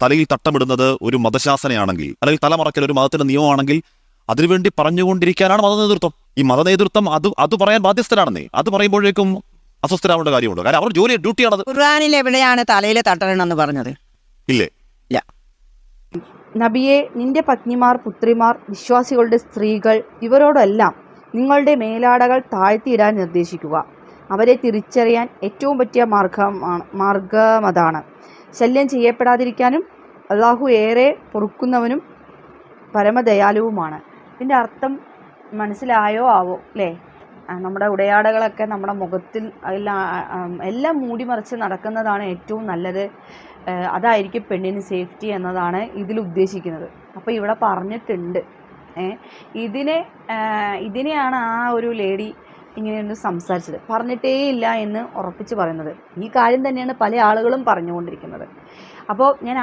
തലയിൽ തട്ടമിടുന്നത് ഒരു മതശാസനയാണെങ്കിൽ, അല്ലെങ്കിൽ തലമറക്കൽ ഒരു മതത്തിന്റെ നിയമമാണെങ്കിൽ അതിനുവേണ്ടി പറഞ്ഞുകൊണ്ടിരിക്കാനാണ് മതനേതൃത്വം. ഈ മതനേതൃത്വം അത് പറയാൻ ബാധ്യസ്ഥരാണെന്നേ. അത് പറയുമ്പോഴേക്കും അസ്വസ്ഥരാവേണ്ട കാര്യമുണ്ടോ? കാരണം അവർ ജോലി ഡ്യൂട്ടിയാണത്. ഖുർആനിൽ എവിടെയാണ് തലയിൽ തട്ടണമെന്ന് പറഞ്ഞത്? ഇല്ലേ? ഇല്ല. നബിയെ, നിന്റെ പത്നിമാർ, പുത്രിമാർ, വിശ്വാസികളുടെ സ്ത്രീകൾ ഇവരോടെല്ലാം നിങ്ങളുടെ മേലാടകൾ താഴ്ത്തിയിടാൻ നിർദ്ദേശിക്കുക. അവരെ തിരിച്ചറിയാൻ ഏറ്റവും പറ്റിയ മാർഗമതാണ്. ശല്യം ചെയ്യപ്പെടാതിരിക്കാനും അള്ളാഹു ഏറെ പൊറുക്കുന്നവനും പരമദയാലുവുമാണ്. ഇതിൻ്റെ അർത്ഥം മനസ്സിലായോ ആവോ അല്ലേ? നമ്മുടെ ഉടയാടകളൊക്കെ നമ്മുടെ മുഖത്തിൽ എല്ലാം മൂടി മറിച്ച് നടക്കുന്നതാണ് ഏറ്റവും നല്ലത്. അതായിരിക്കും പെണ്ണിന് സേഫ്റ്റി എന്നതാണ് ഇതിൽ ഉദ്ദേശിക്കുന്നത്. അപ്പോൾ ഇവിടെ പറഞ്ഞിട്ടുണ്ട്. ഇതിനെയാണ് ആ ഒരു ലേഡി ഇങ്ങനെയൊന്ന് സംസാരിച്ചത്. പറഞ്ഞിട്ടേ ഇല്ല എന്ന് ഉറപ്പിച്ച് പറയുന്നത്. ഈ കാര്യം തന്നെയാണ് പല ആളുകളും പറഞ്ഞുകൊണ്ടിരിക്കുന്നത്. അപ്പോൾ ഞാൻ